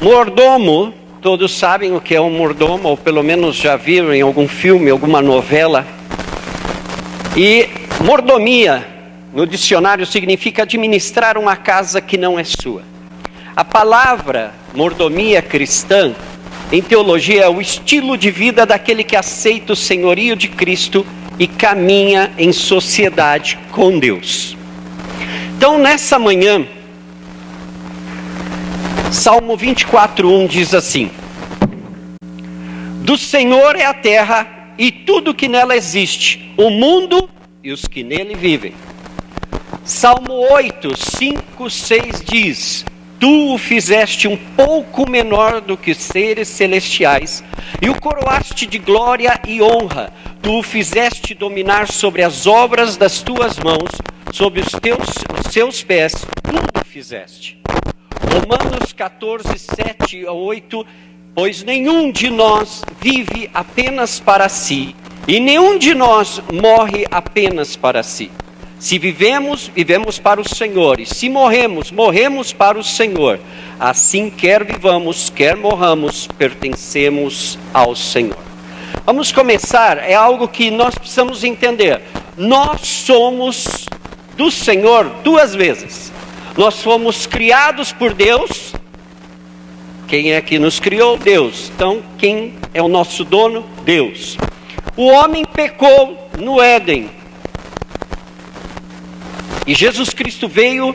Mordomo, todos sabem o que é um mordomo, ou pelo menos já viram em algum filme, alguma novela. E mordomia, no dicionário, significa administrar uma casa que não é sua. A palavra mordomia cristã, em teologia, é o estilo de vida daquele que aceita o senhorio de Cristo e caminha em sociedade com Deus. Então, nessa manhã, Salmo 24:1 diz assim: do Senhor é a terra e tudo que nela existe, o mundo e os que nele vivem. Salmo 8:5-6 diz: tu o fizeste um pouco menor do que os seres celestiais e o coroaste de glória e honra. Tu o fizeste dominar sobre as obras das tuas mãos, sobre os seus pés, tudo fizeste. Romanos 14:7-8, pois nenhum de nós vive apenas para si, e nenhum de nós morre apenas para si. Se vivemos, vivemos para o Senhor, e se morremos, morremos para o Senhor. Assim, quer vivamos, quer morramos, pertencemos ao Senhor. Vamos começar, é algo que nós precisamos entender. Nós somos do Senhor duas vezes. Nós fomos criados por Deus. Quem é que nos criou? Deus. Então, quem é o nosso dono? Deus. O homem pecou no Éden. E Jesus Cristo veio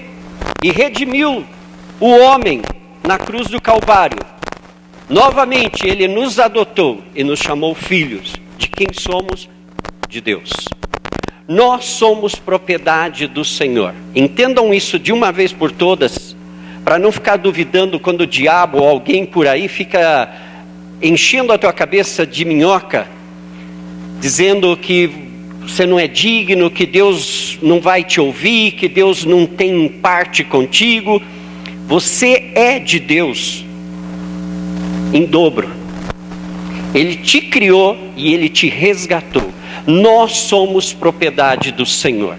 e redimiu o homem na cruz do Calvário. Novamente, Ele nos adotou e nos chamou filhos. De quem somos? De Deus. Nós somos propriedade do Senhor. Entendam isso de uma vez por todas, para não ficar duvidando quando o diabo ou alguém por aí fica enchendo a tua cabeça de minhoca, dizendo que você não é digno, que Deus não vai te ouvir, que Deus não tem parte contigo. Você é de Deus em dobro. Ele te criou e Ele te resgatou. Nós somos propriedade do Senhor.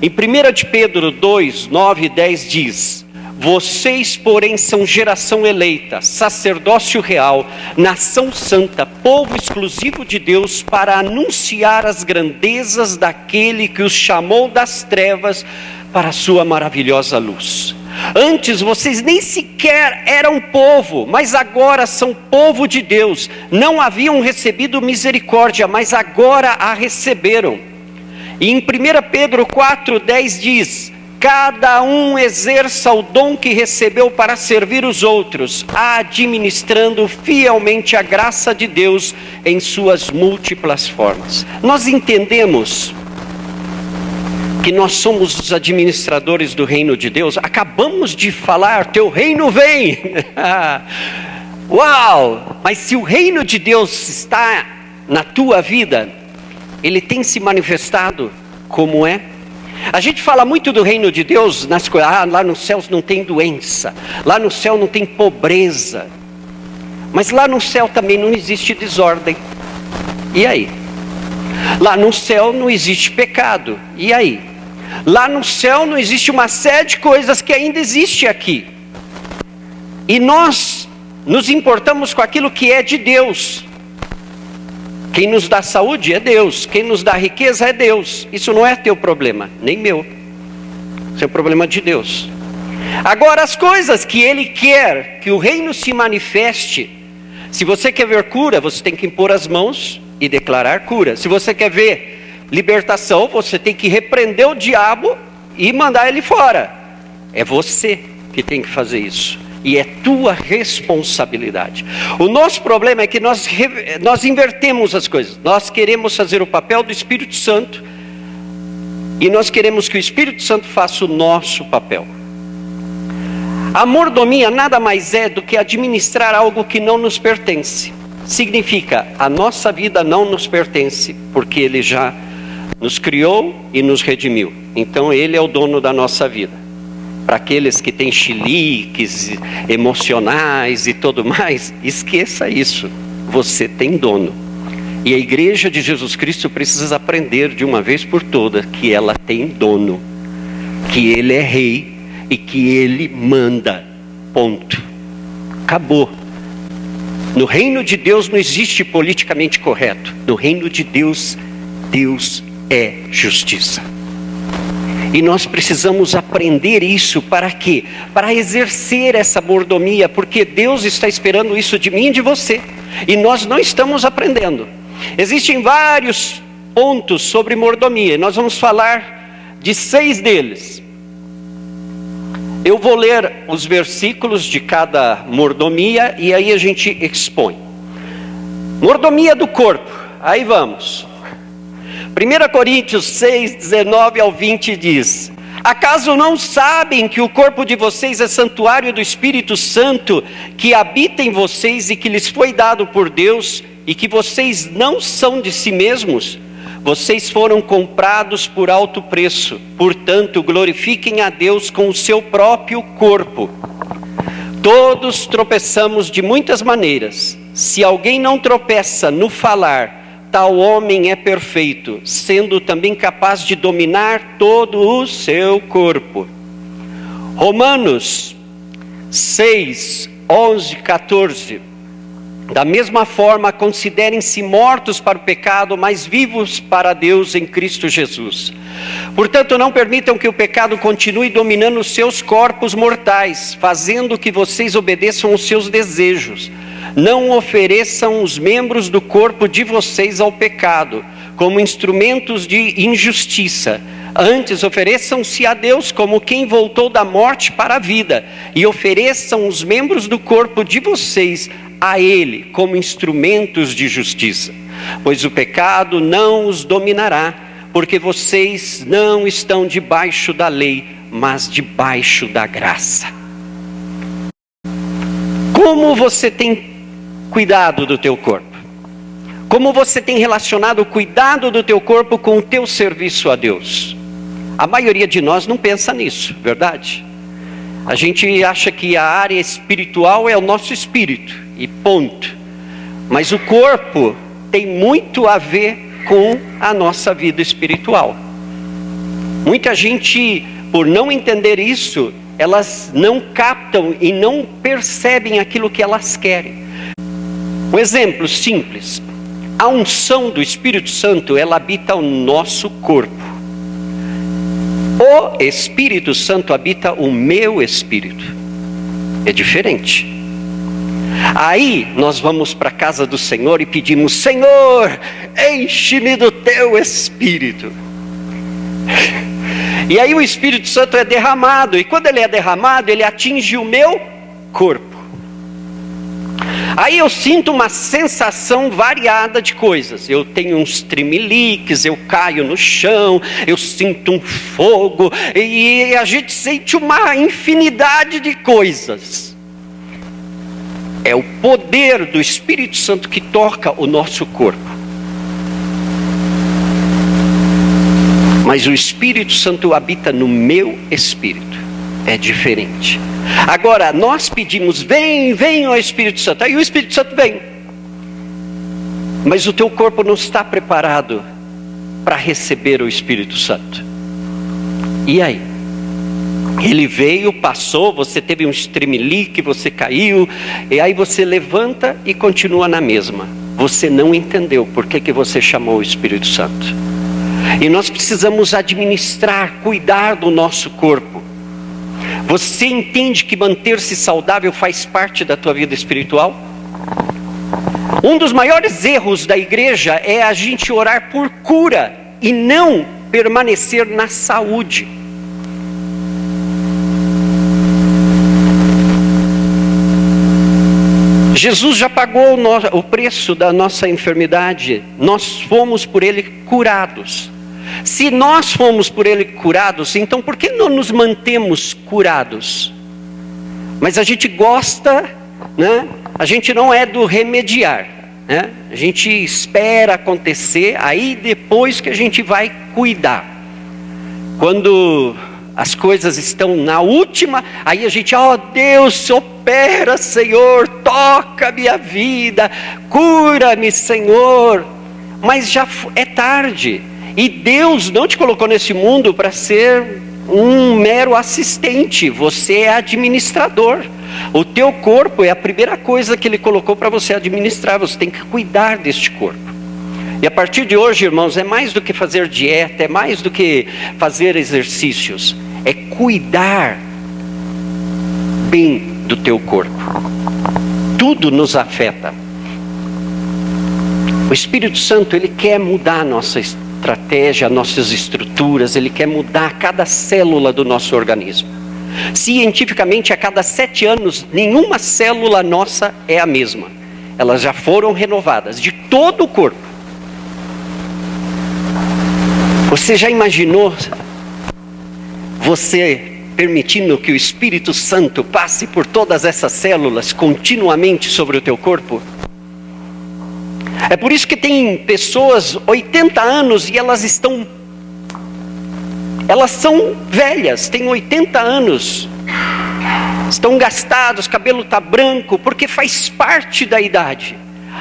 Em 1 de Pedro 2, 9 e 10 diz: vocês, porém, são geração eleita, sacerdócio real, nação santa, povo exclusivo de Deus, para anunciar as grandezas daquele que os chamou das trevas para a sua maravilhosa luz. Antes vocês nem sequer eram povo, mas agora são povo de Deus. Não haviam recebido misericórdia, mas agora a receberam. E em 1 Pedro 4:10 diz: cada um exerça o dom que recebeu para servir os outros, administrando fielmente a graça de Deus em suas múltiplas formas. Nós entendemos que nós somos os administradores do reino de Deus. Acabamos de falar, teu reino vem. Uau! Mas se o reino de Deus está na tua vida, ele tem se manifestado como é? A gente fala muito do reino de Deus nas coisas. Lá nos céus não tem doença, lá no céu não tem pobreza, mas lá no céu também não existe desordem. E aí? Lá no céu não existe pecado. E aí? Lá no céu não existe uma série de coisas que ainda existe aqui. E nós nos importamos com aquilo que é de Deus. Quem nos dá saúde é Deus. Quem nos dá riqueza é Deus. Isso não é teu problema, nem meu. Isso é o problema de Deus. Agora, as coisas que Ele quer que o reino se manifeste. Se você quer ver cura, você tem que impor as mãos e declarar cura. Se você quer ver libertação, você tem que repreender o diabo e mandar ele fora. É você que tem que fazer isso. E é tua responsabilidade. O nosso problema é que nós invertemos as coisas. Nós queremos fazer o papel do Espírito Santo e nós queremos que o Espírito Santo faça o nosso papel. A mordomia nada mais é do que administrar algo que não nos pertence. Significa, a nossa vida não nos pertence, porque Ele já nos criou e nos redimiu. Então Ele é o dono da nossa vida. Para aqueles que têm chiliques emocionais e tudo mais, esqueça isso. Você tem dono. E a igreja de Jesus Cristo precisa aprender de uma vez por todas que ela tem dono, que Ele é rei e que Ele manda. Ponto. Acabou. No reino de Deus não existe politicamente correto. No reino de Deus, Deus é justiça. E nós precisamos aprender isso para quê? Para exercer essa mordomia, porque Deus está esperando isso de mim e de você. E nós não estamos aprendendo. Existem vários pontos sobre mordomia. Nós vamos falar de 6 deles. Eu vou ler os versículos de cada mordomia e aí a gente expõe. Mordomia do corpo. Aí vamos. 1 Coríntios 6, 19 ao 20 diz: acaso não sabem que o corpo de vocês é santuário do Espírito Santo, que habita em vocês e que lhes foi dado por Deus, e que vocês não são de si mesmos? Vocês foram comprados por alto preço, portanto glorifiquem a Deus com o seu próprio corpo. Todos tropeçamos de muitas maneiras. Se alguém não tropeça no falar, tal homem é perfeito, sendo também capaz de dominar todo o seu corpo. Romanos 6, 11, 14. Da mesma forma, considerem-se mortos para o pecado, mas vivos para Deus em Cristo Jesus. Portanto, não permitam que o pecado continue dominando os seus corpos mortais, fazendo que vocês obedeçam aos seus desejos. Não ofereçam os membros do corpo de vocês ao pecado, como instrumentos de injustiça. Antes, ofereçam-se a Deus como quem voltou da morte para a vida, e ofereçam os membros do corpo de vocês a Ele como instrumentos de justiça. Pois o pecado não os dominará, porque vocês não estão debaixo da lei, mas debaixo da graça. Como você tem cuidado do teu corpo? Como você tem relacionado o cuidado do teu corpo com o teu serviço a Deus? A maioria de nós não pensa nisso, verdade? A gente acha que a área espiritual é o nosso espírito, e ponto. Mas o corpo tem muito a ver com a nossa vida espiritual. Muita gente, por não entender isso, elas não captam e não percebem aquilo que elas querem. Um exemplo simples: a unção do Espírito Santo, ela habita o nosso corpo. O Espírito Santo habita o meu espírito. É diferente. Aí nós vamos para a casa do Senhor e pedimos: Senhor, enche-me do teu Espírito. E aí o Espírito Santo é derramado, e quando ele é derramado, ele atinge o meu corpo. Aí eu sinto uma sensação variada de coisas. Eu tenho uns tremeliques, eu caio no chão, eu sinto um fogo, e a gente sente uma infinidade de coisas. É o poder do Espírito Santo que toca o nosso corpo. Mas o Espírito Santo habita no meu espírito. É diferente. Agora, nós pedimos: vem ó Espírito Santo. Aí o Espírito Santo vem. Mas o teu corpo não está preparado para receber o Espírito Santo. E aí? Ele veio, passou, você teve um estremelique, você caiu, e aí você levanta e continua na mesma. Você não entendeu por que você chamou o Espírito Santo. E nós precisamos administrar, cuidar do nosso corpo. Você entende que manter-se saudável faz parte da tua vida espiritual? Um dos maiores erros da igreja é a gente orar por cura e não permanecer na saúde. Jesus já pagou o preço da nossa enfermidade. Nós fomos por Ele curados. Se nós fomos por Ele curados, então por que não nos mantemos curados? Mas a gente gosta, né? A gente não é do remediar, né? A gente espera acontecer, aí depois que a gente vai cuidar. Quando as coisas estão na última, aí a gente: ó Deus, opera, Senhor, toca a minha vida, cura-me, Senhor. Mas já é tarde. E Deus não te colocou nesse mundo para ser um mero assistente. Você é administrador. O teu corpo é a primeira coisa que Ele colocou para você administrar. Você tem que cuidar deste corpo. E a partir de hoje, irmãos, é mais do que fazer dieta, é mais do que fazer exercícios. É cuidar bem do teu corpo. Tudo nos afeta. O Espírito Santo, Ele quer mudar a nossa estratégia, nossas estruturas, Ele quer mudar cada célula do nosso organismo. Cientificamente, a cada 7 anos, nenhuma célula nossa é a mesma. Elas já foram renovadas, de todo o corpo. Você já imaginou você permitindo que o Espírito Santo passe por todas essas células continuamente sobre o teu corpo? É por isso que tem pessoas 80 anos e elas são velhas, têm 80 anos, estão gastados, o cabelo está branco, porque faz parte da idade,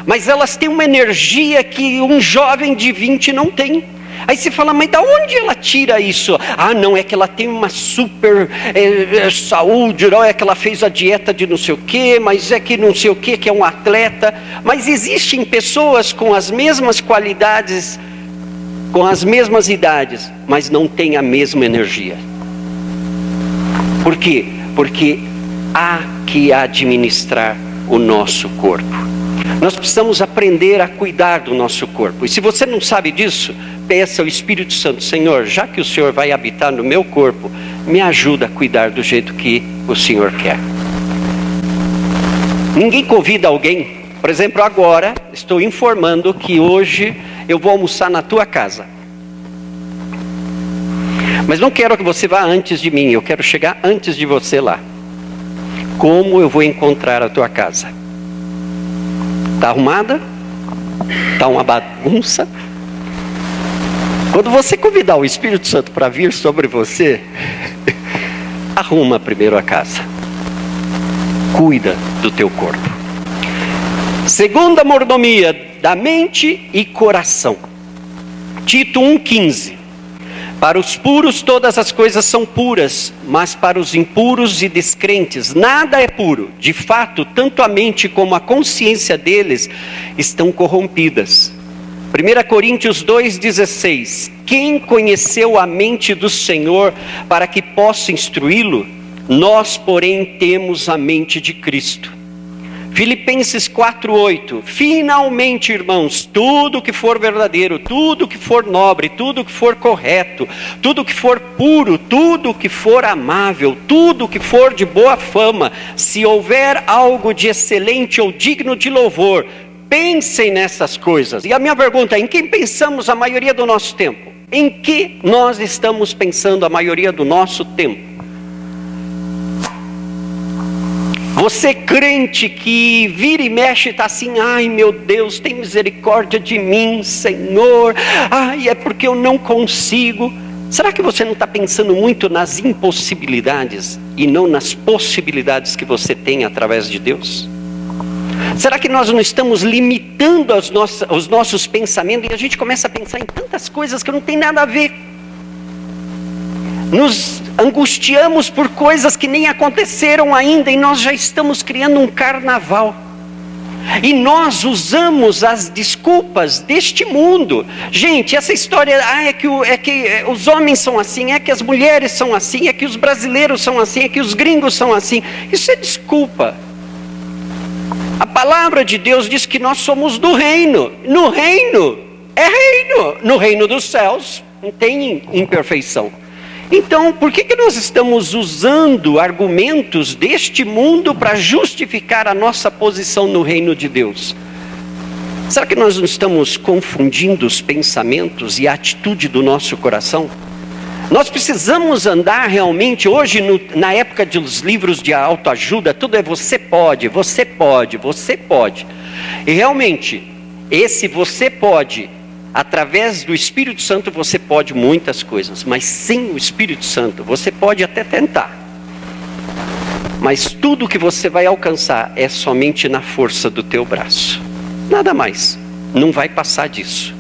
mas elas têm uma energia que um jovem de 20 não tem. Aí você fala, mas da onde ela tira isso? Ah, não, é que ela tem uma super saúde, não é que ela fez a dieta de não sei o quê, mas é que não sei o quê, que é um atleta. Mas existem pessoas com as mesmas qualidades, com as mesmas idades, mas não têm a mesma energia. Por quê? Porque há que administrar o nosso corpo. Nós precisamos aprender a cuidar do nosso corpo. E se você não sabe disso, peça ao Espírito Santo: Senhor, já que o Senhor vai habitar no meu corpo, me ajuda a cuidar do jeito que o Senhor quer. Ninguém convida alguém. Por exemplo, agora estou informando que hoje eu vou almoçar na tua casa. Mas não quero que você vá antes de mim, eu quero chegar antes de você lá. Como eu vou encontrar a tua casa? Está arrumada? Está uma bagunça? Quando você convidar o Espírito Santo para vir sobre você, arruma primeiro a casa. Cuida do teu corpo. Segunda mordomia, da mente e coração. Tito 1,15. Para os puros todas as coisas são puras, mas para os impuros e descrentes nada é puro. De fato, tanto a mente como a consciência deles estão corrompidas. 1 Coríntios 2,16. Quem conheceu a mente do Senhor para que possa instruí-lo? Nós, porém, temos a mente de Cristo. Filipenses 4,8. Finalmente, irmãos, tudo que for verdadeiro, tudo que for nobre, tudo que for correto, tudo que for puro, tudo que for amável, tudo que for de boa fama, se houver algo de excelente ou digno de louvor, pensem nessas coisas. E a minha pergunta é: em quem pensamos a maioria do nosso tempo? Em que nós estamos pensando a maioria do nosso tempo? Você crente que vira e mexe está assim: ai meu Deus, tem misericórdia de mim, Senhor, ai é porque eu não consigo. Será que você não está pensando muito nas impossibilidades e não nas possibilidades que você tem através de Deus? Será que nós não estamos limitando os nossos pensamentos e a gente começa a pensar em tantas coisas que não tem nada a ver? Nos angustiamos por coisas que nem aconteceram ainda e nós já estamos criando um carnaval. E nós usamos as desculpas deste mundo. Gente, essa história, é que os homens são assim, é que as mulheres são assim, é que os brasileiros são assim, é que os gringos são assim. Isso é desculpa. A palavra de Deus diz que nós somos do reino. No reino, é reino. No reino dos céus não tem imperfeição. Então, por que nós estamos usando argumentos deste mundo para justificar a nossa posição no reino de Deus? Será que nós não estamos confundindo os pensamentos e a atitude do nosso coração? Nós precisamos andar realmente, hoje na época dos livros de autoajuda, tudo é você pode, você pode, você pode. E realmente, esse você pode, através do Espírito Santo você pode muitas coisas, mas sem o Espírito Santo você pode até tentar, mas tudo que você vai alcançar é somente na força do teu braço, nada mais, não vai passar disso.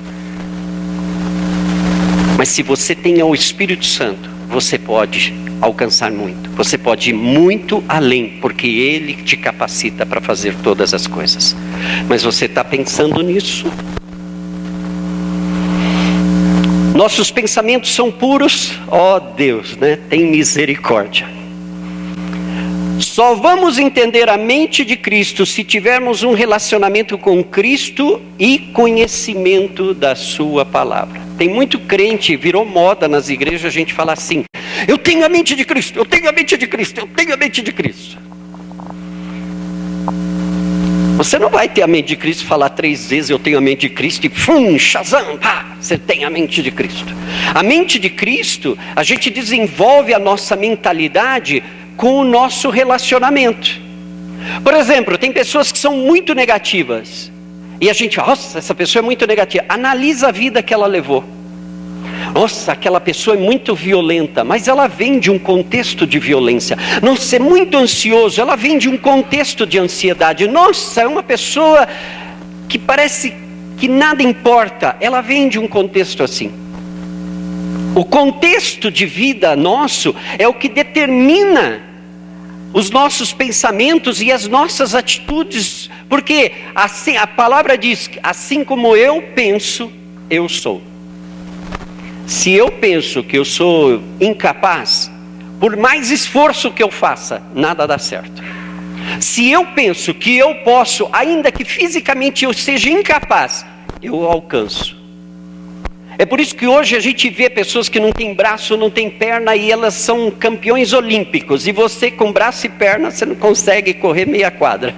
Mas se você tem o Espírito Santo, você pode alcançar muito. Você pode ir muito além, porque Ele te capacita para fazer todas as coisas. Mas você está pensando nisso? Nossos pensamentos são puros? Ó Deus, né? Tem misericórdia. Só vamos entender a mente de Cristo se tivermos um relacionamento com Cristo e conhecimento da sua palavra. Tem muito crente, virou moda nas igrejas a gente falar assim: eu tenho a mente de Cristo, eu tenho a mente de Cristo, eu tenho a mente de Cristo. Você não vai ter a mente de Cristo e falar 3 vezes eu tenho a mente de Cristo e shazam, pá, você tem a mente de Cristo. A mente de Cristo, a gente desenvolve a nossa mentalidade com o nosso relacionamento. Por exemplo, tem pessoas que são muito negativas. E a gente fala, nossa, essa pessoa é muito negativa. Analisa a vida que ela levou. Nossa, aquela pessoa é muito violenta, mas ela vem de um contexto de violência. Nossa, é muito ansioso, ela vem de um contexto de ansiedade. Nossa, é uma pessoa que parece que nada importa, ela vem de um contexto assim. O contexto de vida nosso é o que determina os nossos pensamentos e as nossas atitudes, porque assim a palavra diz, assim como eu penso, eu sou. Se eu penso que eu sou incapaz, por mais esforço que eu faça, nada dá certo. Se eu penso que eu posso, ainda que fisicamente eu seja incapaz, eu alcanço. É por isso que hoje a gente vê pessoas que não têm braço, não têm perna, e elas são campeões olímpicos. E você com braço e perna, você não consegue correr meia quadra.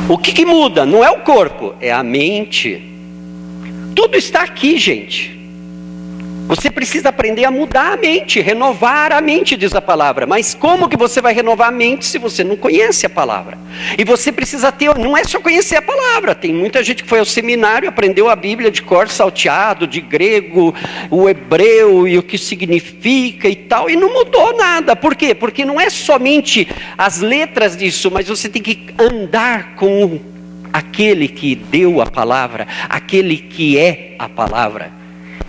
O que muda? Não é o corpo, é a mente. Tudo está aqui, gente. Você precisa aprender a mudar a mente, renovar a mente, diz a palavra. Mas como que você vai renovar a mente se você não conhece a palavra? E você precisa ter, não é só conhecer a palavra. Tem muita gente que foi ao seminário, aprendeu a Bíblia de cor salteado, de grego, o hebreu e o que significa e tal, e não mudou nada. Por quê? Porque não é somente as letras disso, mas você tem que andar com aquele que deu a palavra, aquele que é a palavra.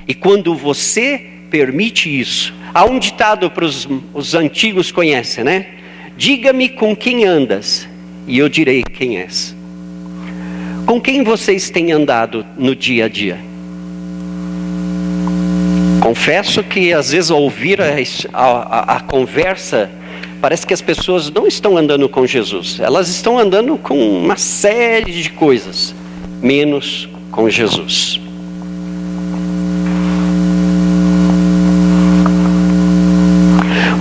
E quando você permite isso, há um ditado para os antigos conhecem, né? Diga-me com quem andas, e eu direi quem és. Com quem vocês têm andado no dia a dia? Confesso que às vezes ao ouvir a conversa, parece que as pessoas não estão andando com Jesus. Elas estão andando com uma série de coisas, menos com Jesus.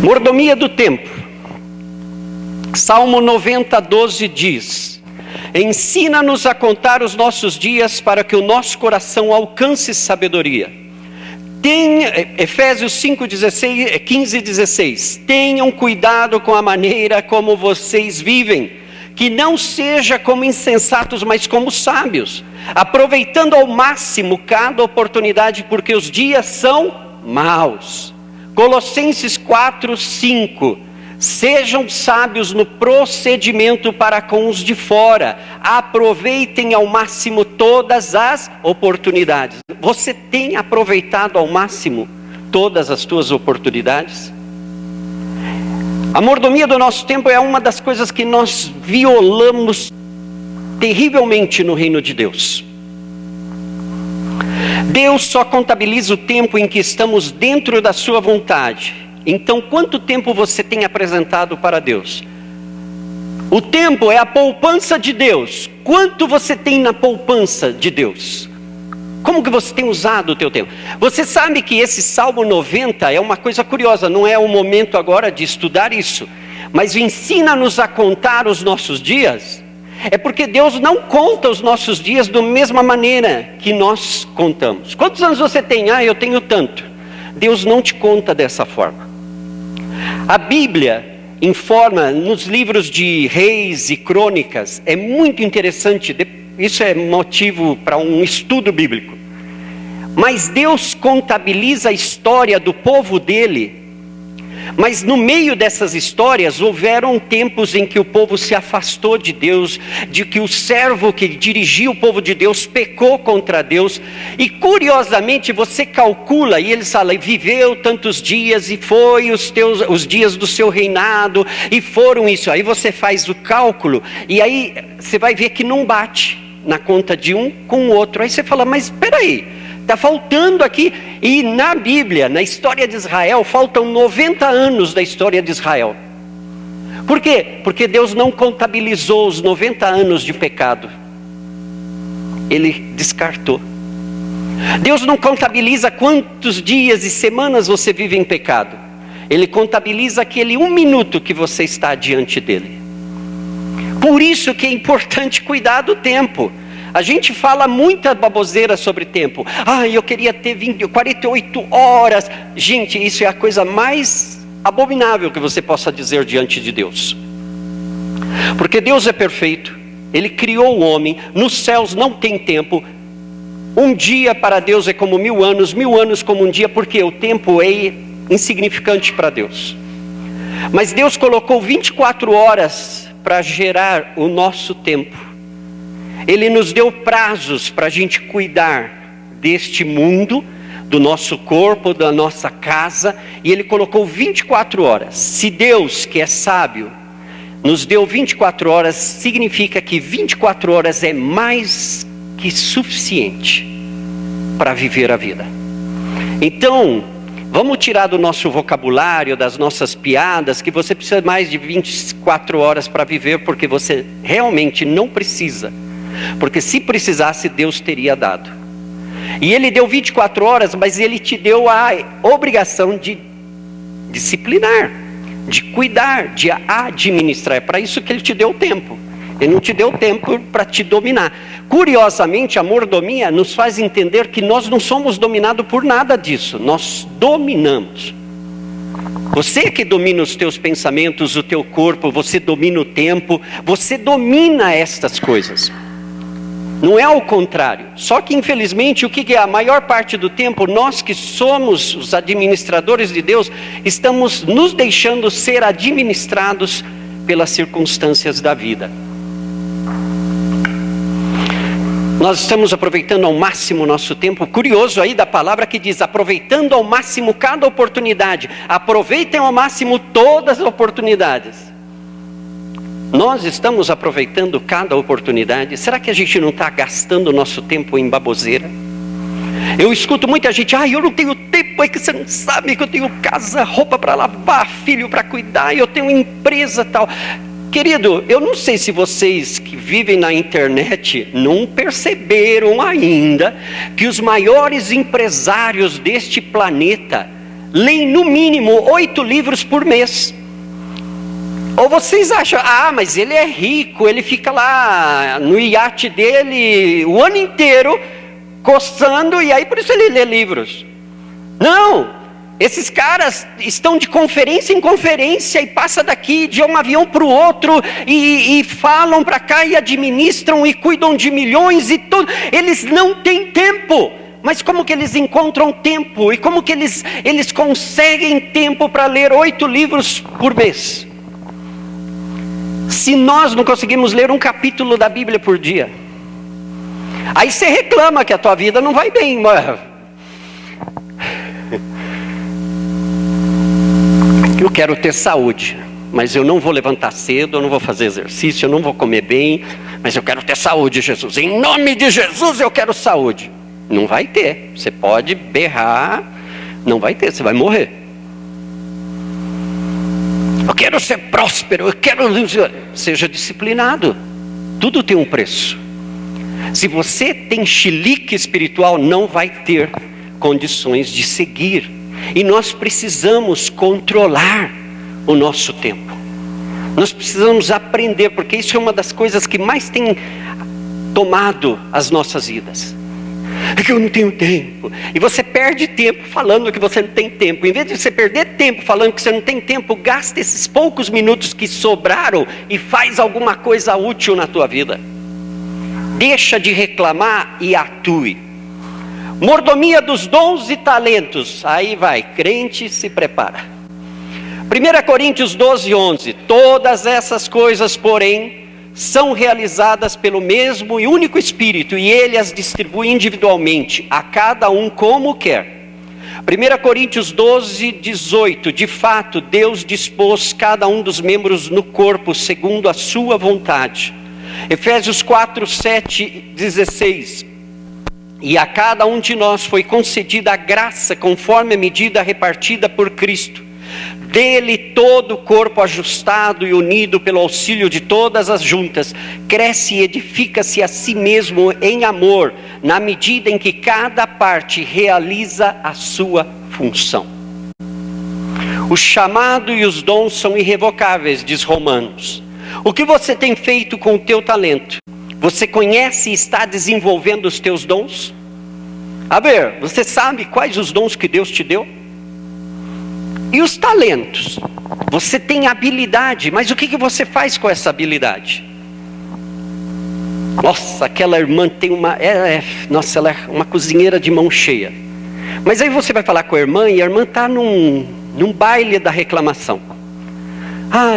Mordomia do tempo. Salmo 90, 12 diz: ensina-nos a contar os nossos dias para que o nosso coração alcance sabedoria. Efésios 5, 15 e 16. Tenham cuidado com a maneira como vocês vivem, que não seja como insensatos, mas como sábios, aproveitando ao máximo cada oportunidade, porque os dias são maus. Colossenses 4, 5. Sejam sábios no procedimento para com os de fora. Aproveitem ao máximo todas as oportunidades. Você tem aproveitado ao máximo todas as suas oportunidades? A mordomia do nosso tempo é uma das coisas que nós violamos terrivelmente no reino de Deus. Deus só contabiliza o tempo em que estamos dentro da sua vontade. Então, quanto tempo você tem apresentado para Deus? O tempo é a poupança de Deus. Quanto você tem na poupança de Deus? Como que você tem usado o teu tempo? Você sabe que esse Salmo 90 é uma coisa curiosa. Não é o momento agora de estudar isso. Mas ensina-nos a contar os nossos dias. É porque Deus não conta os nossos dias da mesma maneira que nós contamos. Quantos anos você tem? Eu tenho tanto. Deus não te conta dessa forma. A Bíblia informa nos livros de Reis e Crônicas, é muito interessante, isso é motivo para um estudo bíblico. Mas Deus contabiliza a história do povo dele Mas no meio dessas histórias, houveram tempos em que o povo se afastou de Deus, de que o servo que dirigia o povo de Deus pecou contra Deus. E curiosamente você calcula, e eles falam, viveu tantos dias, e foi os dias do seu reinado, e foram isso. Aí você faz o cálculo, e aí você vai ver que não bate na conta de um com o outro. Aí você fala, mas espera aí, está faltando aqui. E na Bíblia, na história de Israel, faltam 90 anos da história de Israel. Por quê? Porque Deus não contabilizou os 90 anos de pecado. Ele descartou. Deus não contabiliza quantos dias e semanas você vive em pecado. Ele contabiliza aquele 1 minuto que você está diante dele. Por isso que é importante cuidar do tempo. A gente fala muita baboseira sobre tempo. Eu queria ter 48 horas. Gente, isso é a coisa mais abominável que você possa dizer diante de Deus. Porque Deus é perfeito. Ele criou o homem. Nos céus não tem tempo. Um dia para Deus é como 1000 anos. 1000 anos como um dia. Porque o tempo é insignificante para Deus. Mas Deus colocou 24 horas para gerar o nosso tempo. Ele nos deu prazos para a gente cuidar deste mundo, do nosso corpo, da nossa casa, e Ele colocou 24 horas. Se Deus, que é sábio, nos deu 24 horas, significa que 24 horas é mais que suficiente para viver a vida. Então, vamos tirar do nosso vocabulário, das nossas piadas, que você precisa mais de 24 horas para viver, porque você realmente não precisa. Porque se precisasse, Deus teria dado. E Ele deu 24 horas, mas Ele te deu a obrigação de disciplinar, de cuidar, de administrar. É para isso que Ele te deu tempo. Ele não te deu tempo para te dominar. Curiosamente, a mordomia nos faz entender que nós não somos dominados por nada disso. Nós dominamos. Você que domina os teus pensamentos, o teu corpo, você domina o tempo, você domina estas coisas. Não é ao contrário. Só que infelizmente o que é a maior parte do tempo, nós que somos os administradores de Deus, estamos nos deixando ser administrados pelas circunstâncias da vida. Nós estamos aproveitando ao máximo o nosso tempo. Curioso aí da palavra que diz, aproveitando ao máximo cada oportunidade. Aproveitem ao máximo todas as oportunidades. Nós estamos aproveitando cada oportunidade. Será que a gente não está gastando o nosso tempo em baboseira? Eu escuto muita gente, eu não tenho tempo, é que você não sabe que eu tenho casa, roupa para lavar, filho para cuidar, eu tenho empresa tal. Querido, eu não sei se vocês que vivem na internet não perceberam ainda que os maiores empresários deste planeta leem no mínimo 8 livros por mês. Ou vocês acham, mas ele é rico, ele fica lá no iate dele o ano inteiro, coçando, e aí por isso ele lê livros. Não, esses caras estão de conferência em conferência, e passa daqui de um avião para o outro, e falam para cá, e administram, e cuidam de milhões, e tudo. Eles não têm tempo. Mas como que eles encontram tempo? E como que eles conseguem tempo para ler 8 livros por mês? Se nós não conseguimos ler um capítulo da Bíblia por dia, aí você reclama que a tua vida não vai bem. Eu quero ter saúde, mas eu não vou levantar cedo, eu não vou fazer exercício, eu não vou comer bem, mas eu quero ter saúde, Jesus. Em nome de Jesus eu quero saúde. Não vai ter. Você pode berrar, não vai ter, você vai morrer. Eu quero ser próspero, eu quero... Seja disciplinado. Tudo tem um preço. Se você tem chilique espiritual, não vai ter condições de seguir. E nós precisamos controlar o nosso tempo. Nós precisamos aprender, porque isso é uma das coisas que mais tem tomado as nossas vidas. É que eu não tenho tempo. E você perde tempo falando que você não tem tempo. Em vez de você perder tempo falando que você não tem tempo, gasta esses poucos minutos que sobraram e faz alguma coisa útil na tua vida. Deixa de reclamar e atue. Mordomia dos dons e talentos. Aí vai, crente se prepara. 1 Coríntios 12, 11. Todas essas coisas, porém, são realizadas pelo mesmo e único Espírito, e Ele as distribui individualmente, a cada um como quer. 1 Coríntios 12, 18. De fato, Deus dispôs cada um dos membros no corpo segundo a sua vontade. Efésios 4, 7, 16. E a cada um de nós foi concedida a graça conforme a medida repartida por Cristo. Dele todo o corpo ajustado e unido pelo auxílio de todas as juntas, cresce e edifica-se a si mesmo em amor, na medida em que cada parte realiza a sua função. O chamado e os dons são irrevocáveis, diz Romanos. O que você tem feito com o teu talento? Você conhece e está desenvolvendo os teus dons? A ver, você sabe quais os dons que Deus te deu? E os talentos? Você tem habilidade, mas o que você faz com essa habilidade? Nossa, aquela irmã tem ela é uma cozinheira de mão cheia. Mas aí você vai falar com a irmã e a irmã está num baile da reclamação.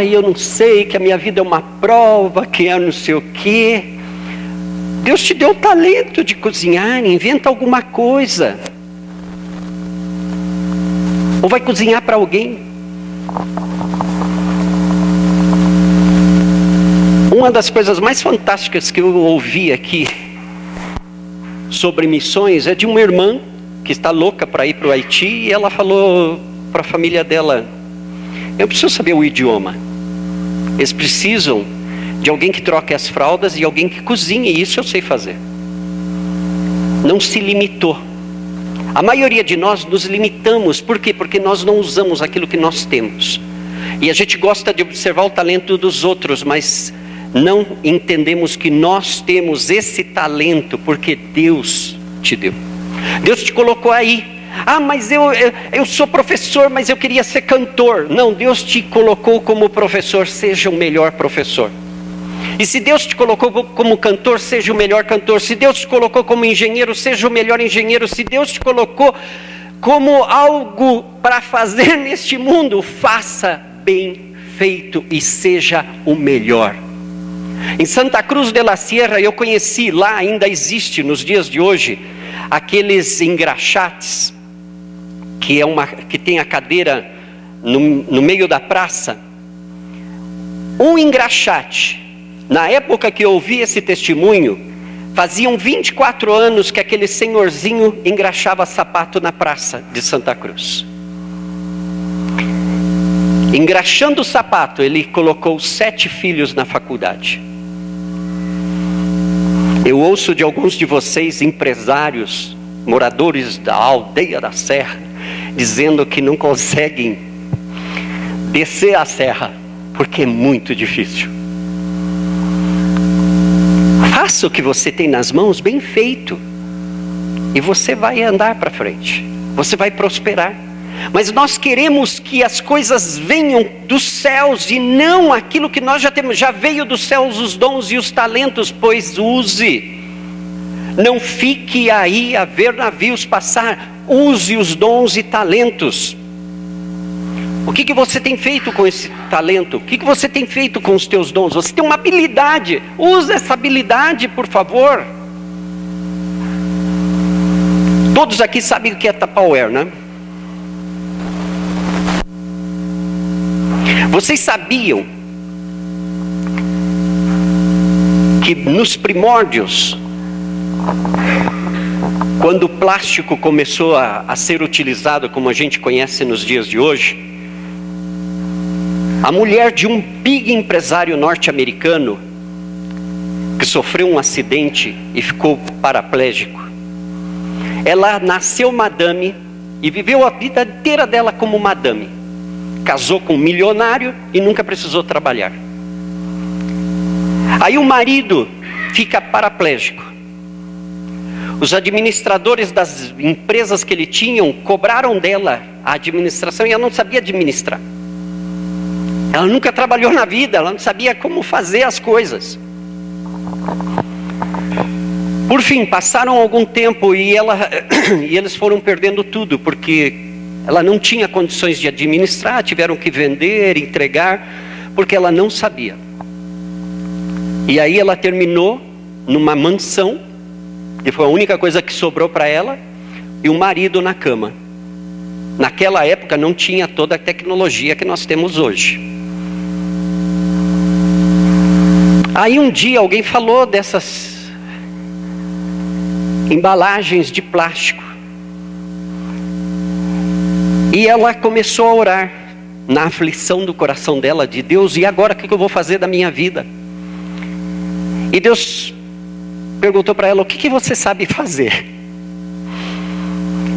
Eu não sei, que a minha vida é uma prova, que é não sei o quê. Deus te deu o talento de cozinhar, inventa alguma coisa. Ou vai cozinhar para alguém. Uma das coisas mais fantásticas que eu ouvi aqui sobre missões é de uma irmã que está louca para ir para o Haiti, e ela falou para a família dela: eu preciso saber o idioma. Eles precisam de alguém que troque as fraldas e alguém que cozinhe, e isso eu sei fazer. Não se limitou. A maioria de nós nos limitamos. Por quê? Porque nós não usamos aquilo que nós temos. E a gente gosta de observar o talento dos outros, mas não entendemos que nós temos esse talento porque Deus te deu. Deus te colocou aí. Mas eu sou professor, mas eu queria ser cantor. Não, Deus te colocou como professor, seja o melhor professor. E se Deus te colocou como cantor, seja o melhor cantor. Se Deus te colocou como engenheiro, seja o melhor engenheiro. Se Deus te colocou como algo para fazer neste mundo, faça bem feito e seja o melhor. Em Santa Cruz de la Sierra, eu conheci, lá ainda existe nos dias de hoje, aqueles engraxates, que tem a cadeira no meio da praça. Um engraxate, na época que eu ouvi esse testemunho, faziam 24 anos que aquele senhorzinho engraxava sapato na praça de Santa Cruz. Engraxando o sapato, ele colocou 7 filhos na faculdade. Eu ouço de alguns de vocês, empresários, moradores da aldeia da serra, dizendo que não conseguem descer a serra, porque é muito difícil. Faça o que você tem nas mãos bem feito, e você vai andar para frente, você vai prosperar. Mas nós queremos que as coisas venham dos céus e não aquilo que nós já temos. Já veio dos céus os dons e os talentos, pois use. Não fique aí a ver navios passar, use os dons e talentos. O que você tem feito com esse talento? O que você tem feito com os teus dons? Você tem uma habilidade, use essa habilidade, por favor. Todos aqui sabem o que é Tupperware, né? Vocês sabiam que nos primórdios, quando o plástico começou a ser utilizado como a gente conhece nos dias de hoje, a mulher de um big empresário norte-americano que sofreu um acidente e ficou paraplégico, ela nasceu madame e viveu a vida inteira dela como madame. Casou com um milionário e nunca precisou trabalhar. Aí o marido fica paraplégico. Os administradores das empresas que ele tinha cobraram dela a administração e ela não sabia administrar. Ela nunca trabalhou na vida, ela não sabia como fazer as coisas. Por fim, passaram algum tempo e eles foram perdendo tudo, porque Ela não tinha condições de administrar, tiveram que vender, entregar, porque ela não sabia. E aí ela terminou numa mansão, que foi a única coisa que sobrou para ela, e o marido na cama. Naquela época não tinha toda a tecnologia que nós temos hoje. Aí um dia alguém falou dessas embalagens de plástico. E ela começou a orar, na aflição do coração dela, de Deus, e agora o que eu vou fazer da minha vida? E Deus perguntou para ela, o que você sabe fazer?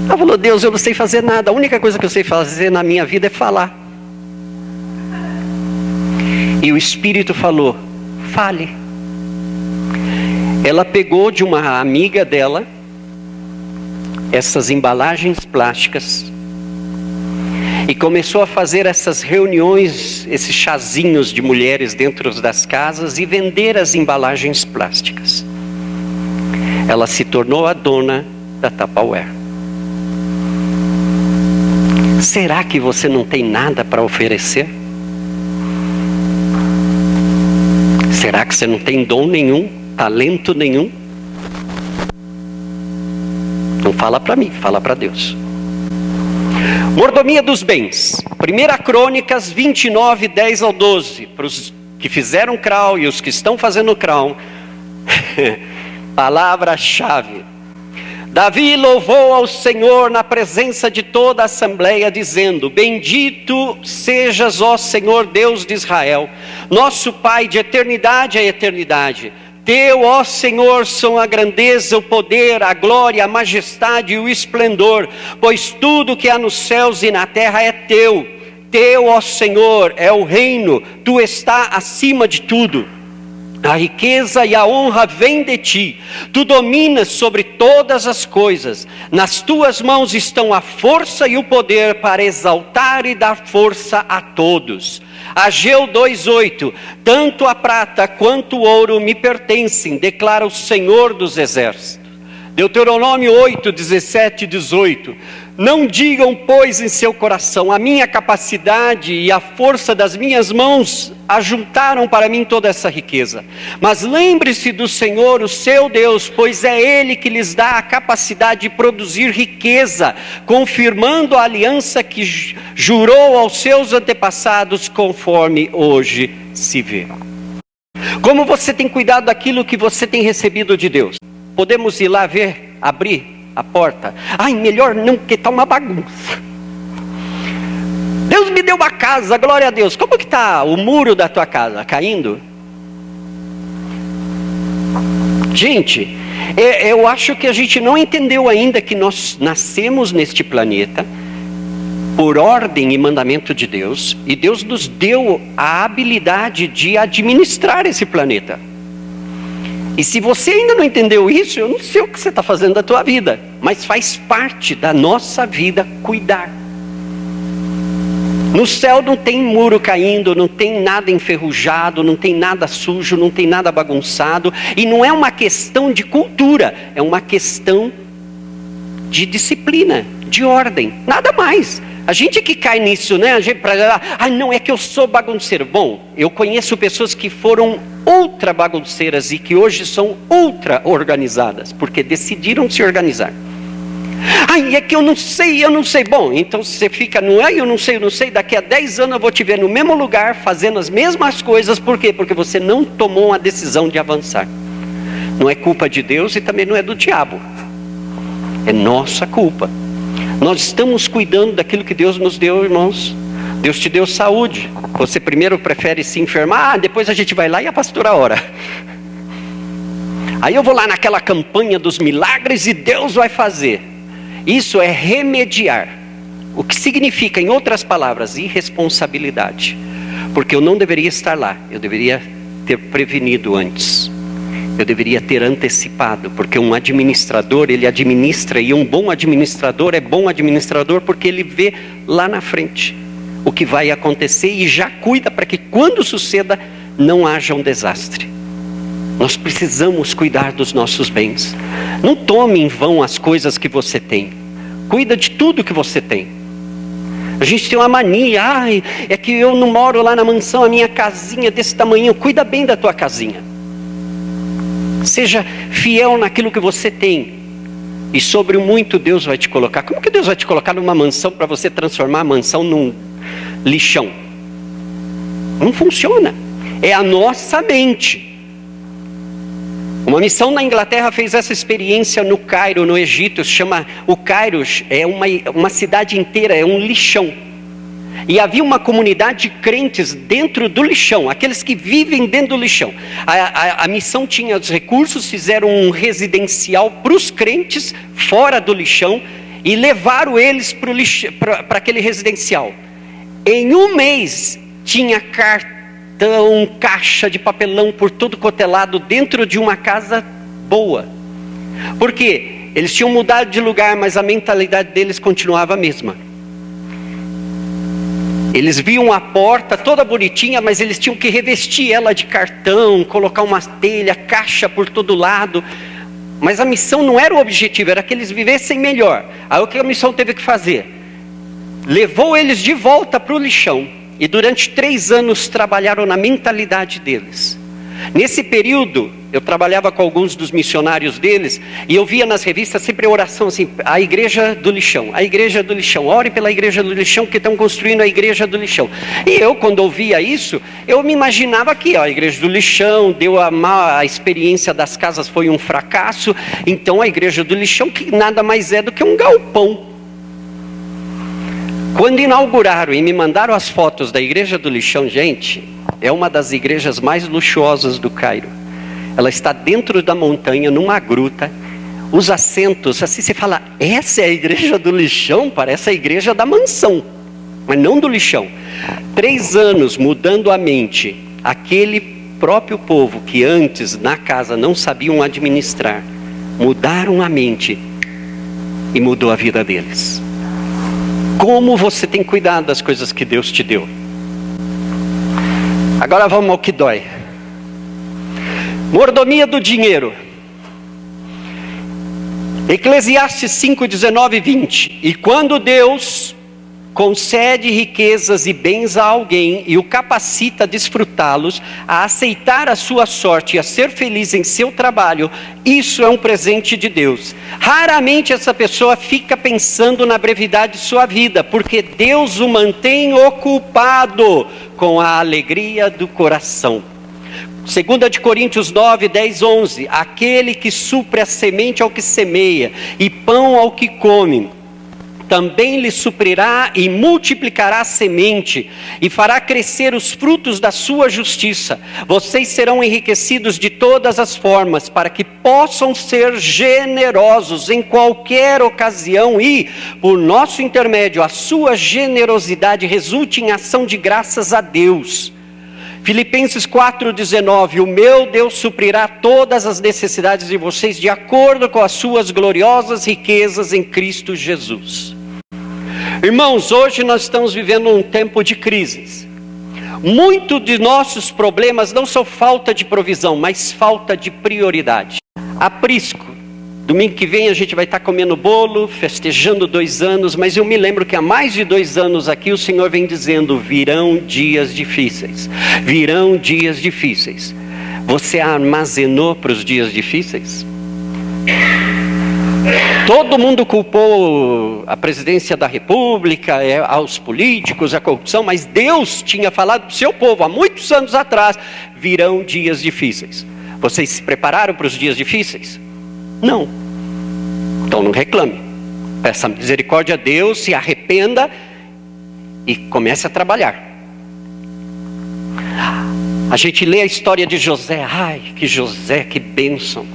Ela falou, Deus, eu não sei fazer nada, a única coisa que eu sei fazer na minha vida é falar. E o Espírito falou, fale. Ela pegou de uma amiga dela essas embalagens plásticas e começou a fazer essas reuniões, esses chazinhos de mulheres dentro das casas e vender as embalagens plásticas. Ela se tornou a dona da Tupperware. Será que você não tem nada para oferecer? Será que você não tem dom nenhum, talento nenhum? Não fala para mim, fala para Deus. Mordomia dos bens. 1 Crônicas 29, 10 ao 12. Para os que fizeram Crown e os que estão fazendo Crown. Palavra-chave. Davi louvou ao Senhor na presença de toda a assembleia, dizendo, bendito sejas, ó Senhor Deus de Israel, nosso Pai de eternidade a eternidade. Teu, ó Senhor, são a grandeza, o poder, a glória, a majestade e o esplendor, pois tudo que há nos céus e na terra é teu. Teu, ó Senhor, é o reino, tu está acima de tudo. A riqueza e a honra vêm de ti, tu dominas sobre todas as coisas, nas tuas mãos estão a força e o poder para exaltar e dar força a todos. Ageu 2:8, tanto a prata quanto o ouro me pertencem, declara o Senhor dos exércitos. Deuteronômio 8, 17 e 18, não digam, pois, em seu coração, a minha capacidade e a força das minhas mãos ajuntaram para mim toda essa riqueza. Mas lembre-se do Senhor, o seu Deus, pois é Ele que lhes dá a capacidade de produzir riqueza, confirmando a aliança que jurou aos seus antepassados, conforme hoje se vê. Como você tem cuidado daquilo que você tem recebido de Deus? Podemos ir lá ver, abrir a porta. Ai, melhor não, porque está uma bagunça. Deus me deu uma casa, glória a Deus. Como que está o muro da tua casa? Caindo? Gente, eu acho que a gente não entendeu ainda que nós nascemos neste planeta por ordem e mandamento de Deus, e Deus nos deu a habilidade de administrar esse planeta. E se você ainda não entendeu isso, eu não sei o que você está fazendo da tua vida, mas faz parte da nossa vida cuidar. No céu não tem muro caindo, não tem nada enferrujado, não tem nada sujo, não tem nada bagunçado, e não é uma questão de cultura, é uma questão de disciplina, de ordem, nada mais. A gente que cai nisso, né? A gente não é que eu sou bagunceiro. Bom, eu conheço pessoas que foram ultra bagunceiras e que hoje são ultra organizadas, porque decidiram se organizar. É que eu não sei. Bom, então você fica no eu não sei, daqui a 10 anos eu vou te ver no mesmo lugar, fazendo as mesmas coisas. Por quê? Porque você não tomou a decisão de avançar. Não é culpa de Deus e também não é do diabo. É nossa culpa. Nós estamos cuidando daquilo que Deus nos deu, irmãos. Deus te deu saúde. Você primeiro prefere se enfermar, depois a gente vai lá e a pastora ora. Aí eu vou lá naquela campanha dos milagres e Deus vai fazer. Isso é remediar. O que significa, em outras palavras, irresponsabilidade. Porque eu não deveria estar lá, eu deveria ter prevenido antes. Eu deveria ter antecipado, porque um administrador, ele administra, e um bom administrador é bom administrador porque ele vê lá na frente o que vai acontecer e já cuida para que quando suceda não haja um desastre. Nós precisamos cuidar dos nossos bens. Não tome em vão as coisas que você tem. Cuida de tudo que você tem. A gente tem uma mania, é que eu não moro lá na mansão, a minha casinha desse tamanho. Cuida bem da tua casinha. Seja fiel naquilo que você tem. E sobre o muito Deus vai te colocar. Como que Deus vai te colocar numa mansão para você transformar a mansão num lixão? Não funciona. É a nossa mente. Uma missão na Inglaterra fez essa experiência no Cairo, no Egito. Se chama, o Cairo é uma cidade inteira, é um lixão. E havia uma comunidade de crentes dentro do lixão, aqueles que vivem dentro do lixão. A missão tinha os recursos, fizeram um residencial para os crentes fora do lixão e levaram eles para aquele residencial. Em um mês tinha cartão, caixa de papelão por todo cotelado dentro de uma casa boa. Por quê? Eles tinham mudado de lugar, mas a mentalidade deles continuava a mesma. Eles viam a porta toda bonitinha, mas eles tinham que revestir ela de cartão, colocar uma telha, caixa por todo lado. Mas a missão não era o objetivo, era que eles vivessem melhor. Aí o que a missão teve que fazer? Levou eles de volta para o lixão. E durante 3 anos trabalharam na mentalidade deles. Nesse período, eu trabalhava com alguns dos missionários deles, e eu via nas revistas sempre a oração assim, a igreja do lixão, a igreja do lixão, ore pela igreja do lixão que estão construindo a igreja do lixão. E eu, quando ouvia isso, eu me imaginava que a igreja do lixão, a experiência das casas foi um fracasso, então a igreja do lixão que nada mais é do que um galpão. Quando inauguraram e me mandaram as fotos da igreja do lixão, gente, é uma das igrejas mais luxuosas do Cairo. Ela está dentro da montanha, numa gruta. Os assentos, assim você fala, essa é a igreja do lixão? Parece a igreja da mansão, mas não do lixão. 3 anos mudando a mente. Aquele próprio povo que antes na casa não sabiam administrar, mudaram a mente e mudou a vida deles. Como você tem cuidado das coisas que Deus te deu? Agora vamos ao que dói. Mordomia do dinheiro. Eclesiastes 5, 19 e 20. E quando Deus concede riquezas e bens a alguém e o capacita a desfrutá-los, a aceitar a sua sorte e a ser feliz em seu trabalho, isso é um presente de Deus. Raramente essa pessoa fica pensando na brevidade de sua vida, porque Deus o mantém ocupado com a alegria do coração. 2 de Coríntios 9, 10, 11. Aquele que supre a semente ao que semeia e pão ao que come, também lhe suprirá e multiplicará a semente e fará crescer os frutos da sua justiça. Vocês serão enriquecidos de todas as formas, para que possam ser generosos em qualquer ocasião e, por nosso intermédio, a sua generosidade resulte em ação de graças a Deus. Filipenses 4,19. O meu Deus suprirá todas as necessidades de vocês de acordo com as suas gloriosas riquezas em Cristo Jesus. Irmãos, hoje nós estamos vivendo um tempo de crises. Muitos de nossos problemas não são falta de provisão, mas falta de prioridade. Aprisco. Domingo que vem a gente vai estar comendo bolo, festejando 2 anos, mas eu me lembro que há mais de 2 anos aqui o Senhor vem dizendo, virão dias difíceis. Virão dias difíceis. Você armazenou para os dias difíceis? Todo mundo culpou a presidência da república, aos políticos, a corrupção, mas Deus tinha falado para o seu povo há muitos anos atrás, virão dias difíceis. Vocês se prepararam para os dias difíceis? Não. Então não reclame. Peça misericórdia a Deus, se arrependa e comece a trabalhar. A gente lê a história de José. Ai, que José, que bênção.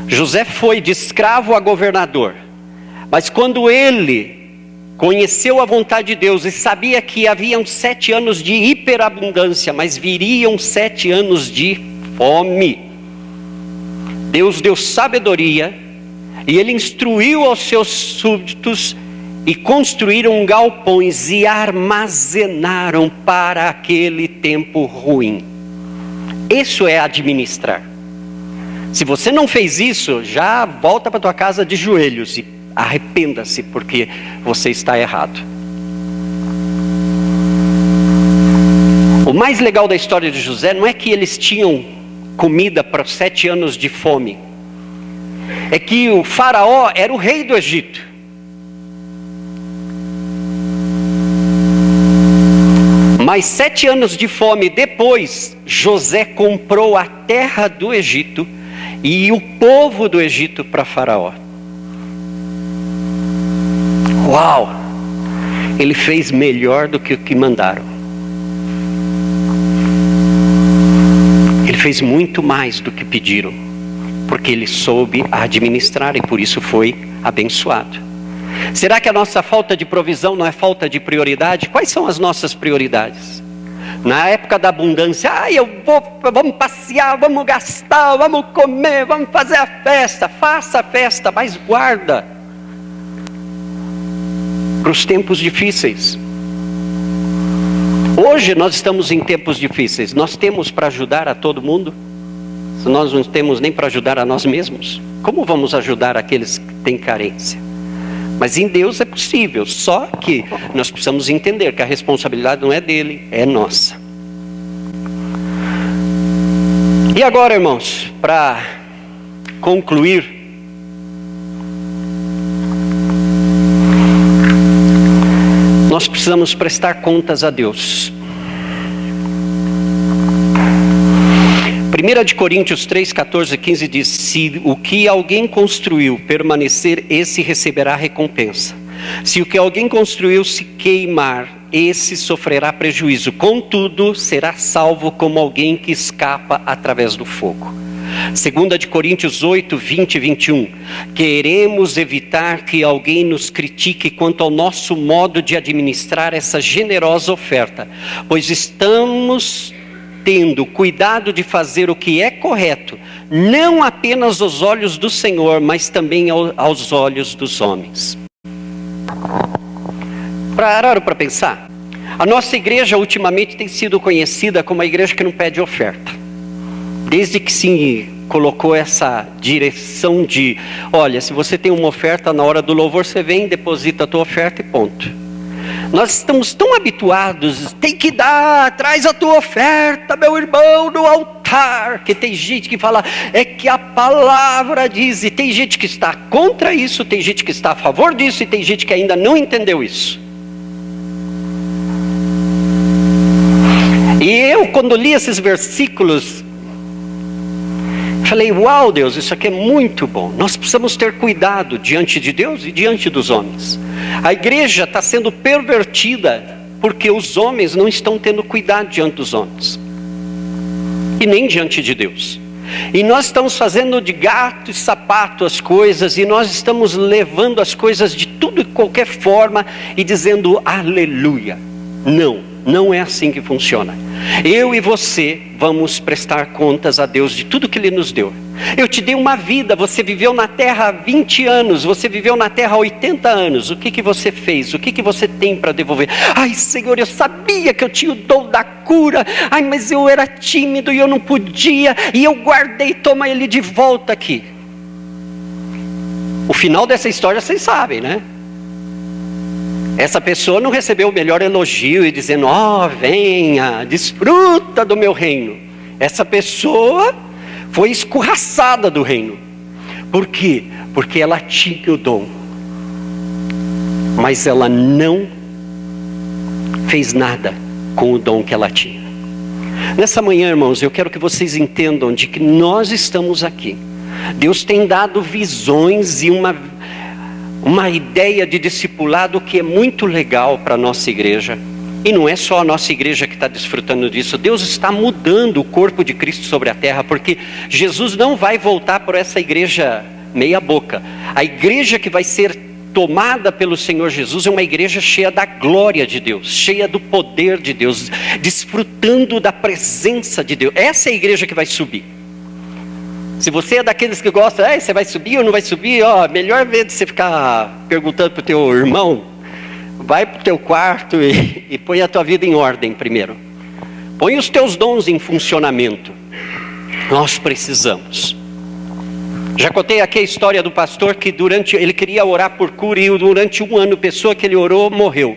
José foi de escravo a governador. Mas quando ele conheceu a vontade de Deus e sabia que haviam 7 anos de hiperabundância, mas viriam 7 anos de fome, Deus deu sabedoria e ele instruiu aos seus súditos e construíram galpões e armazenaram para aquele tempo ruim. Isso é administrar. Se você não fez isso, já volta para tua casa de joelhos e arrependa-se, porque você está errado. O mais legal da história de José não é que eles tinham comida para 7 anos de fome. É que o faraó era o rei do Egito. Mas 7 anos de fome depois, José comprou a terra do Egito e o povo do Egito para faraó. Uau! Ele fez melhor do que o que mandaram. Ele fez muito mais do que pediram, porque ele soube administrar e por isso foi abençoado. Será que a nossa falta de provisão não é falta de prioridade? Quais são as nossas prioridades? Na época da abundância, vamos passear, vamos gastar, vamos comer, vamos fazer a festa. Faça a festa, mas guarda para os tempos difíceis. Hoje nós estamos em tempos difíceis. Nós temos para ajudar a todo mundo? Se nós não temos nem para ajudar a nós mesmos, como vamos ajudar aqueles que têm carência? Mas em Deus é possível, só que nós precisamos entender que a responsabilidade não é dele, é nossa. E agora, irmãos, para concluir, nós precisamos prestar contas a Deus. 1 Coríntios 3, 14 e 15 diz: se o que alguém construiu permanecer, esse receberá recompensa. Se o que alguém construiu se queimar, esse sofrerá prejuízo. Contudo, será salvo como alguém que escapa através do fogo. 2 Coríntios 8, 20 e 21. Queremos evitar que alguém nos critique quanto ao nosso modo de administrar essa generosa oferta, pois estamos tendo cuidado de fazer o que é correto, não apenas aos olhos do Senhor, mas também aos olhos dos homens. Pararam para pensar? A nossa igreja ultimamente tem sido conhecida como a igreja que não pede oferta. Desde que se colocou essa direção de, olha, se você tem uma oferta, na hora do louvor você vem, deposita a tua oferta e ponto. Nós estamos tão habituados, tem que dar, traz a tua oferta, meu irmão, no altar. Que tem gente que fala, é que a palavra diz, e tem gente que está contra isso, tem gente que está a favor disso, e tem gente que ainda não entendeu isso. E eu, quando li esses versículos, falei, uau Deus, isso aqui é muito bom. Nós precisamos ter cuidado diante de Deus e diante dos homens. A igreja está sendo pervertida porque os homens não estão tendo cuidado diante dos homens. E nem diante de Deus. E nós estamos fazendo de gato e sapato as coisas, e nós estamos levando as coisas de tudo e qualquer forma e dizendo aleluia. Não é assim que funciona. Eu e você vamos prestar contas a Deus de tudo que Ele nos deu. Eu te dei uma vida, você viveu na terra há 20 anos, você viveu na terra há 80 anos. O que você fez? O que você tem para devolver? Ai Senhor, eu sabia que eu tinha o dom da cura. Ai, mas eu era tímido e eu não podia, e eu guardei, toma ele de volta aqui. O final dessa história vocês sabem, né? Essa pessoa não recebeu o melhor elogio e dizendo, venha, desfruta do meu reino. Essa pessoa foi escorraçada do reino. Por quê? Porque ela tinha o dom, mas ela não fez nada com o dom que ela tinha. Nessa manhã, irmãos, eu quero que vocês entendam de que nós estamos aqui. Deus tem dado visões e uma ideia de discipulado que é muito legal para a nossa igreja. E não é só a nossa igreja que está desfrutando disso. Deus está mudando o corpo de Cristo sobre a terra, porque Jesus não vai voltar por essa igreja meia boca. A igreja que vai ser tomada pelo Senhor Jesus é uma igreja cheia da glória de Deus, cheia do poder de Deus, desfrutando da presença de Deus. Essa é a igreja que vai subir. Se você é daqueles que gostam, você vai subir ou não vai subir? Melhor ver de você ficar perguntando para o teu irmão. Vai para o teu quarto e põe a tua vida em ordem primeiro. Põe os teus dons em funcionamento. Nós precisamos. Já contei aqui a história do pastor que ele queria orar por cura e durante 1 ano a pessoa que ele orou morreu.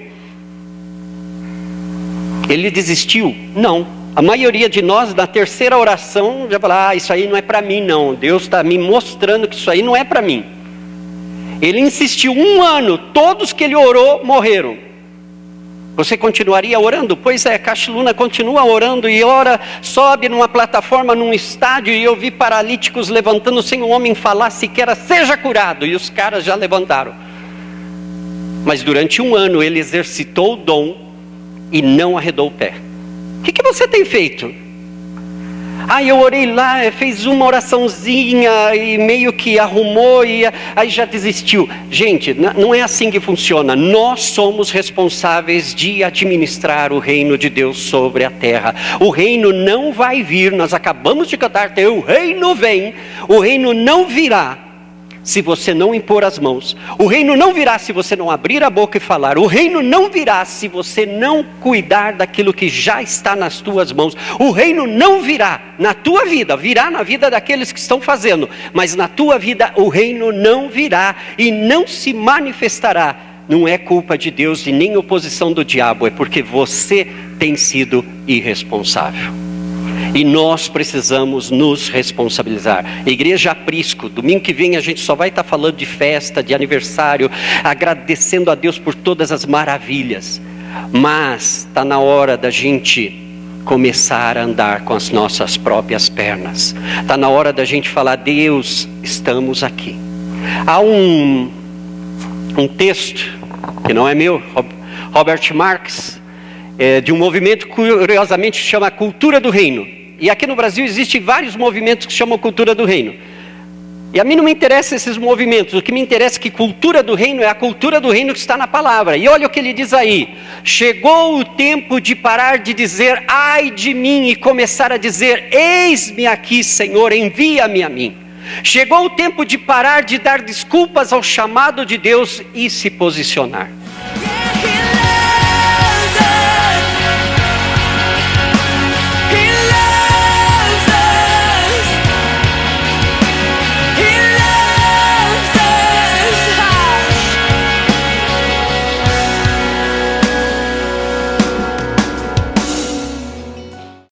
Ele desistiu? Não. A maioria de nós, na terceira oração, já fala, isso aí não é para mim não. Deus está me mostrando que isso aí não é para mim. Ele insistiu 1 ano, todos que ele orou morreram. Você continuaria orando? Pois é, Cash Luna continua orando e ora, sobe numa plataforma, num estádio, e eu vi paralíticos levantando sem o homem falar sequer, seja curado, e os caras já levantaram. Mas durante 1 ano ele exercitou o dom e não arredou o pé. O que você tem feito? Eu orei lá, fez uma oraçãozinha e meio que arrumou e aí já desistiu. Gente, não é assim que funciona. Nós somos responsáveis de administrar o reino de Deus sobre a terra. O reino não vai vir, nós acabamos de cantar, o reino vem, o reino não virá se você não impor as mãos. O reino não virá se você não abrir a boca e falar. O reino não virá se você não cuidar daquilo que já está nas tuas mãos. O reino não virá na tua vida, virá na vida daqueles que estão fazendo, mas na tua vida o reino não virá e não se manifestará. Não é culpa de Deus e nem oposição do diabo, é porque você tem sido irresponsável. E nós precisamos nos responsabilizar. Igreja Aprisco, domingo que vem a gente só vai estar falando de festa, de aniversário, agradecendo a Deus por todas as maravilhas. Mas está na hora da gente começar a andar com as nossas próprias pernas. Está na hora da gente falar, Deus, estamos aqui. Há um texto, que não é meu, Robert Marx, de um movimento que curiosamente chama Cultura do Reino. E aqui no Brasil existem vários movimentos que chamam Cultura do Reino. E a mim não me interessam esses movimentos. O que me interessa é que cultura do reino é a cultura do reino que está na palavra. E olha o que ele diz aí. Chegou o tempo de parar de dizer, ai de mim, e começar a dizer, eis-me aqui, Senhor, envia-me a mim. Chegou o tempo de parar de dar desculpas ao chamado de Deus e se posicionar.